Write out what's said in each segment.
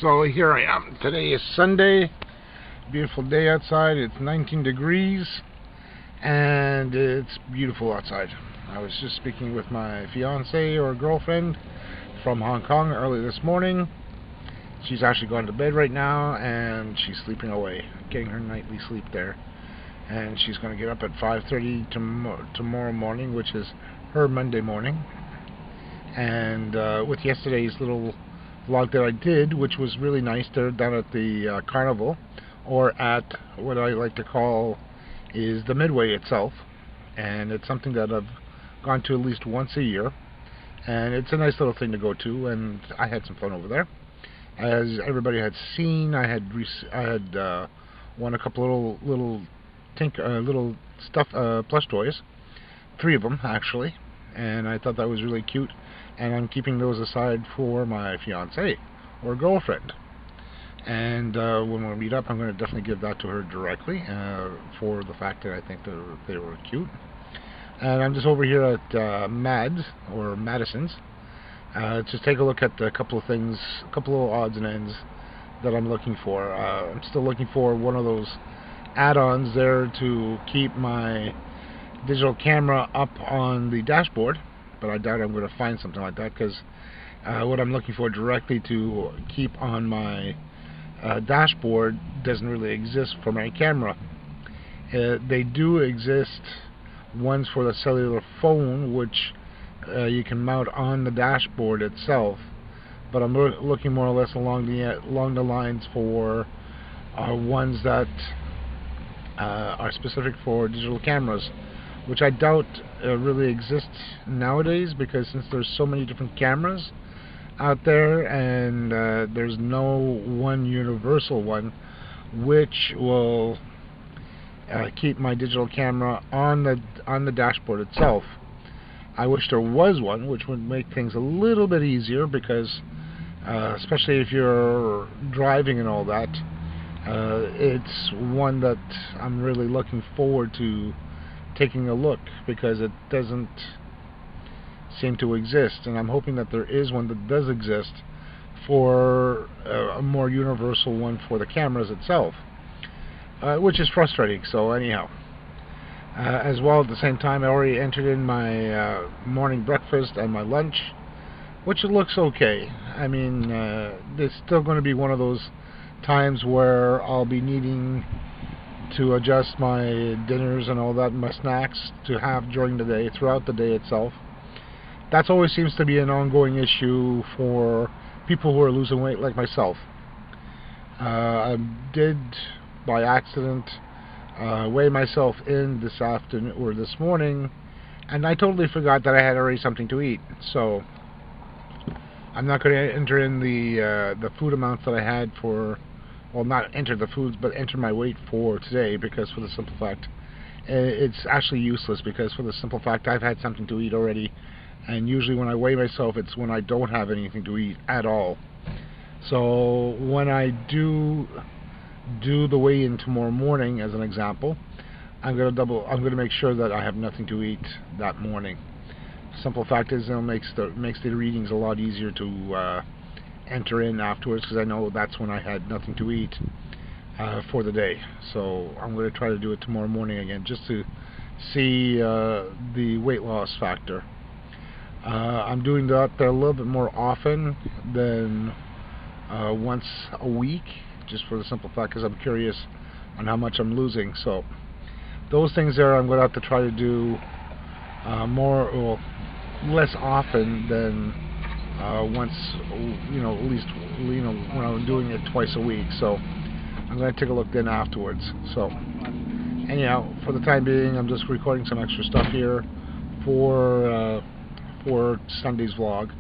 So here I am. Today is Sunday. Beautiful day outside. It's 19 degrees and it's beautiful outside. I was just speaking with my fiance or girlfriend from Hong Kong early this morning. She's actually gone to bed right now and she's sleeping away, getting her nightly sleep there. And she's going to get up at 5:30 tomorrow morning, which is her Monday morning. And with yesterday's little vlog that I did, which was really nice, they're down at the carnival, or at what I like to call is the Midway itself, and it's something that I've gone to at least once a year, and it's a nice little thing to go to, and I had some fun over there. As everybody had seen, I had won a couple little stuff plush toys, 3 of them actually, and I thought that was really cute. And I'm keeping those aside for my fiance or girlfriend. And when we meet up, I'm going to definitely give that to her directly for the fact that I think they were cute. And I'm just over here at Mads or Madison's to take a look at a couple of things, a couple of odds and ends that I'm looking for. I'm still looking for one of those add-ons there to keep my digital camera up on the dashboard. But I doubt I'm going to find something like that, because what I'm looking for directly to keep on my dashboard doesn't really exist for my camera. They do exist ones for the cellular phone, which you can mount on the dashboard itself. But I'm looking more or less along the lines for ones that are specific for digital cameras, which I doubt really exists nowadays, because since there's so many different cameras out there, and there's no one universal one which will keep my digital camera on the dashboard itself. I wish there was one which would make things a little bit easier, because especially if you're driving and all that, it's one that I'm really looking forward to taking a look, because it doesn't seem to exist, and I'm hoping that there is one that does exist for a more universal one for the cameras itself, which is frustrating. So anyhow, as well, at the same time, I already entered in my morning breakfast and my lunch, which it looks okay. I mean, there's still going to be one of those times where I'll be needing to adjust my dinners and all that, and my snacks to have during the day, throughout the day itself. That always seems to be an ongoing issue for people who are losing weight like myself. I did, by accident, weigh myself in this afternoon or this morning, and I totally forgot that I had already something to eat. So I'm not going to enter in the food amounts that I had for, well, not enter the foods, but enter my weight for today, because for the simple fact, it's actually useless, because for the simple fact I've had something to eat already, and usually when I weigh myself, it's when I don't have anything to eat at all. So when I do the weigh-in tomorrow morning, as an example, I'm going to make sure that I have nothing to eat that morning. Simple fact is, it makes the readings a lot easier to enter in afterwards, because I know that's when I had nothing to eat for the day. So I'm going to try to do it tomorrow morning again, just to see the weight loss factor. I'm doing that a little bit more often than once a week, just for the simple fact because I'm curious on how much I'm losing. So those things there, I'm going to have to try to do less often than once, at least, when I'm doing it twice a week. So I'm going to take a look then afterwards. So anyhow, for the time being, I'm just recording some extra stuff here for Sunday's vlog,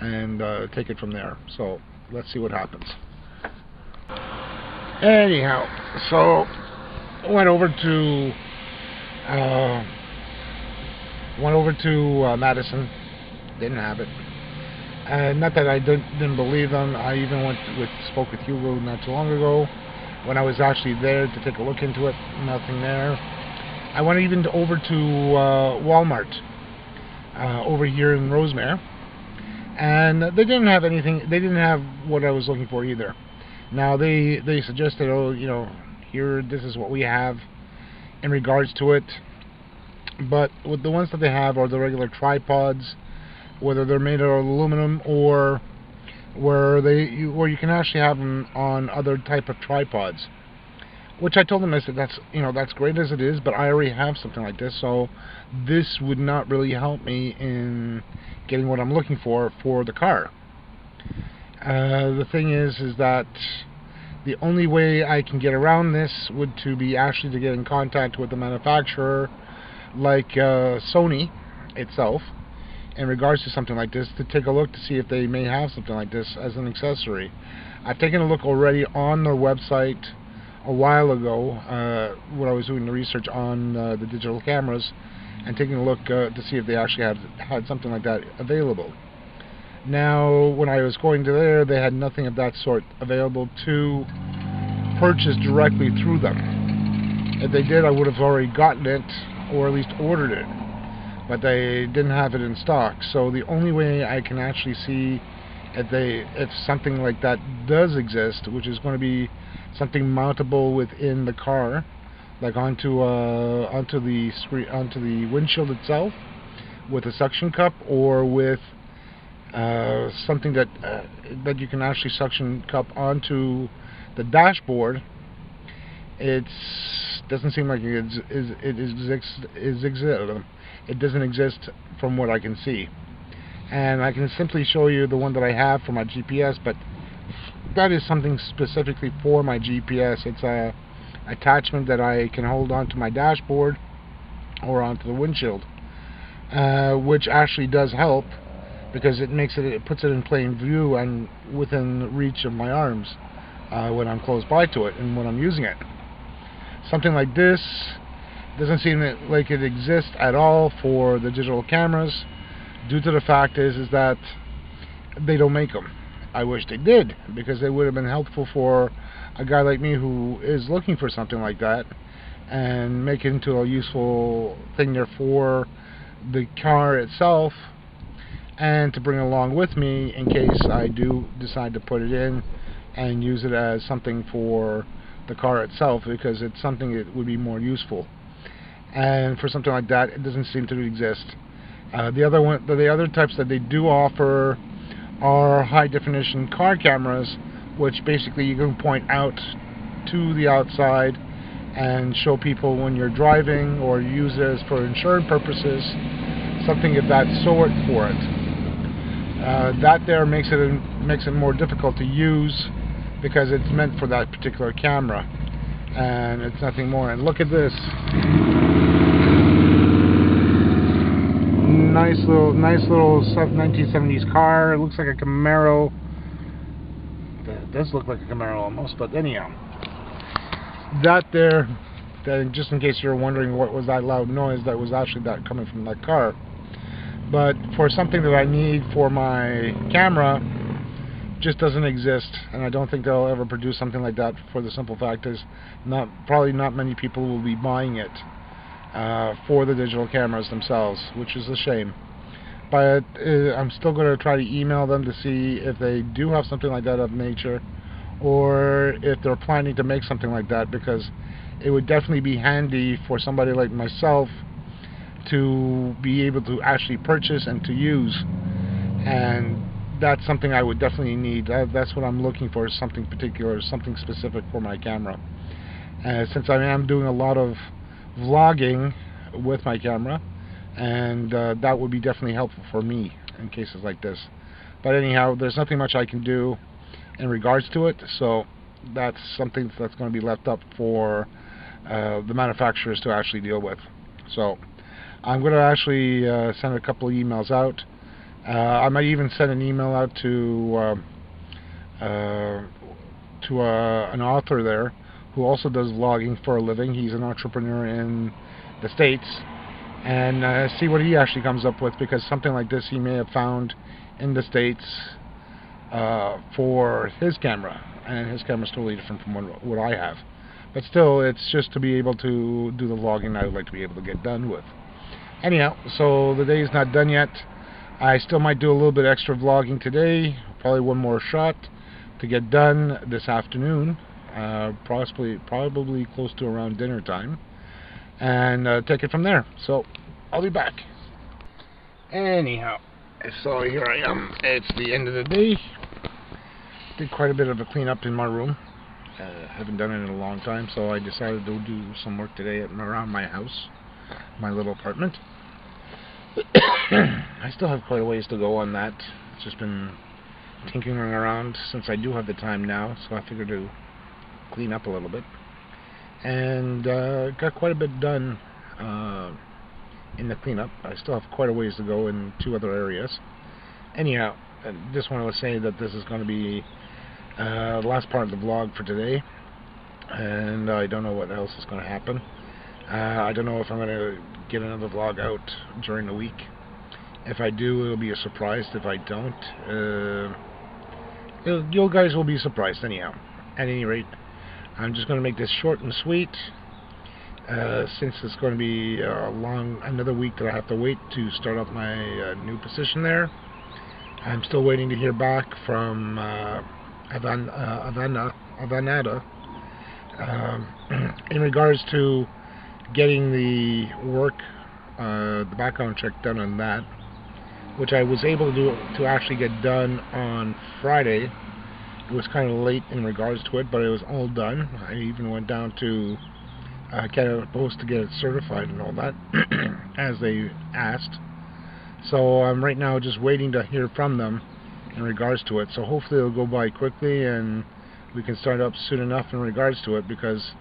and take it from there. So let's see what happens. Anyhow, so went over to Madison. Didn't have it. Not that I didn't believe them. I even spoke with Hugo not too long ago when I was actually there to take a look into it. Nothing there. I went even over to Walmart over here in Rosemere, and they didn't have anything. They didn't have what I was looking for either. Now they suggested, oh, you know, here, this is what we have in regards to it. But with the ones that they have are the regular tripods, whether they're made of aluminum or where you can actually have them on other type of tripods. Which I told them, I said, that's, you know, that's great as it is, but I already have something like this, so this would not really help me in getting what I'm looking for the car. The thing is that the only way I can get around this would to be actually to get in contact with the manufacturer, like Sony itself, in regards to something like this, to take a look to see if they may have something like this as an accessory. I've taken a look already on their website a while ago when I was doing the research on the digital cameras, and taking a look to see if they actually had something like that available. Now, when I was going to there, they had nothing of that sort available to purchase directly through them. If they did, I would have already gotten it, or at least ordered it, but they didn't have it in stock. So the only way I can actually see if something like that does exist, which is going to be something mountable within the car, like onto the screen, onto the windshield itself, with a suction cup, or with something that you can actually suction cup onto the dashboard. It doesn't seem like it doesn't exist from what I can see. And I can simply show you the one that I have for my GPS, but that is something specifically for my GPS. It's a attachment that I can hold onto my dashboard or onto the windshield, which actually does help, because it puts it in plain view and within reach of my arms when I'm close by to it and when I'm using it. Something like this doesn't seem like it exists at all for the digital cameras, due to the fact is that they don't make them. I wish they did, because they would have been helpful for a guy like me who is looking for something like that, and make it into a useful thing there for the car itself, and to bring along with me in case I do decide to put it in and use it as something for the car itself, because it's something that would be more useful. And for something like that, it doesn't seem to exist. The other types that they do offer are high definition car cameras, which basically you can point out to the outside and show people when you're driving, or use it as for insurance purposes, something of that sort for it. That there makes it more difficult to use, because it's meant for that particular camera, and it's nothing more. And look at this. Nice little 1970s car. It looks like a Camaro. It does look like a Camaro almost, but anyhow, that there, just in case you're wondering what was that loud noise, that was actually that coming from that car. But for something that I need for my camera, just doesn't exist, and I don't think they'll ever produce something like that, for the simple fact is probably not many people will be buying it for the digital cameras themselves, which is a shame. But I'm still going to try to email them to see if they do have something like that of nature, or if they're planning to make something like that, because it would definitely be handy for somebody like myself to be able to actually purchase and to use. And that's something I would definitely need. That's what I'm looking for, is something particular, something specific for my camera. Since I am doing a lot of vlogging with my camera, and that would be definitely helpful for me in cases like this. But anyhow, there's nothing much I can do in regards to it, so that's something that's going to be left up for the manufacturers to actually deal with. So I'm going to actually send a couple of emails out. I might even send an email out to an author there who also does vlogging for a living. He's an entrepreneur in the States, and see what he actually comes up with, because something like this he may have found in the States for his camera, and his camera is totally different from what I have. But still, it's just to be able to do the vlogging I would like to be able to get done with. Anyhow, so the day is not done yet. I still might do a little bit extra vlogging today, probably one more shot to get done this afternoon, probably close to around dinner time, and take it from there. So I'll be back. Anyhow, so here I am. It's the end of the day. Did quite a bit of a cleanup in my room. Haven't done it in a long time, so I decided to do some work today around my house, my little apartment. I still have quite a ways to go on that. It's just been tinkering around since I do have the time now, so I figured to clean up a little bit. And got quite a bit done in the cleanup. I still have quite a ways to go in 2 other areas. Anyhow, I just wanted to say that this is going to be the last part of the vlog for today, and I don't know what else is going to happen. I don't know if I'm going to get another vlog out during the week. If I do, it'll be a surprise. If I don't, you guys will be surprised anyhow. At any rate, I'm just going to make this short and sweet, since it's going to be another week that I have to wait to start up my new position there. I'm still waiting to hear back from Avanada in regards to getting the work, the background check done on that, which I was able to actually get done on Friday. It was kind of late in regards to it, but it was all done. I even went down to Canada Post to get it certified and all that, as they asked. So I'm right now just waiting to hear from them in regards to it. So hopefully it'll go by quickly and we can start up soon enough in regards to it, because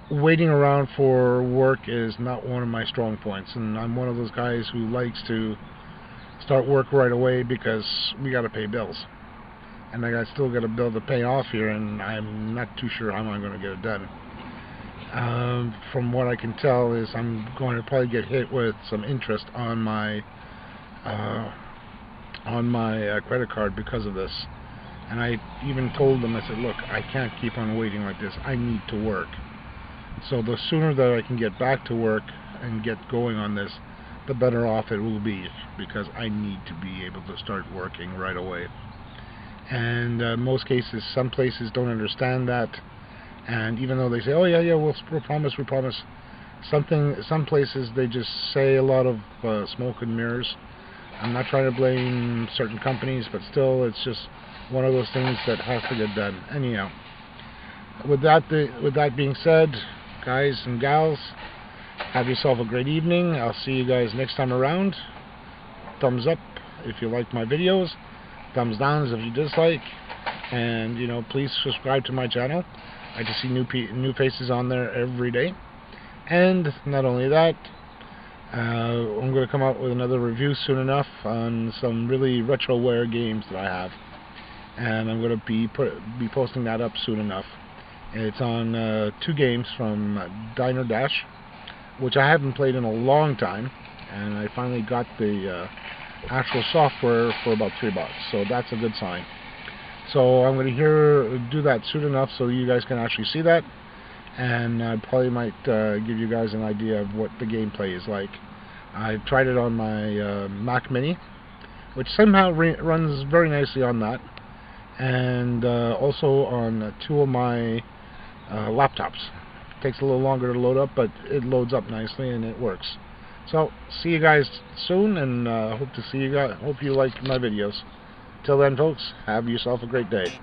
waiting around for work is not one of my strong points, and I'm one of those guys who likes to start work right away because we got to pay bills, and I still got a bill to pay off here, and I'm not too sure how I'm going to get it done. From what I can tell is I'm going to probably get hit with some interest on my credit card because of this. And I even told them, I said, look, I can't keep on waiting like this. I need to work. So the sooner that I can get back to work and get going on this, the better off it will be, because I need to be able to start working right away. And most cases, some places don't understand that, and even though they say, oh yeah, we'll promise, some places they just say a lot of smoke and mirrors. I'm not trying to blame certain companies, but still, it's just one of those things that has to get done. Anyhow, with that being said, guys and gals, have yourself a great evening. I'll see you guys next time around. Thumbs up if you like my videos. Thumbs down if you dislike. And please subscribe to my channel. I just see new faces on there every day. And not only that, I'm going to come out with another review soon enough on some really retroware games that I have, and I'm going to be posting that up soon enough. It's on 2 games from Diner Dash, which I haven't played in a long time, and I finally got the actual software for about $3, so that's a good sign. So I'm going to do that soon enough so you guys can actually see that, and I probably might give you guys an idea of what the gameplay is like. I've tried it on my Mac Mini, which somehow runs very nicely on that, and also on 2 of my laptops. It takes a little longer to load up, but it loads up nicely and it works. So see you guys soon, and hope to see you guys. Hope you like my videos. Till then, folks, have yourself a great day.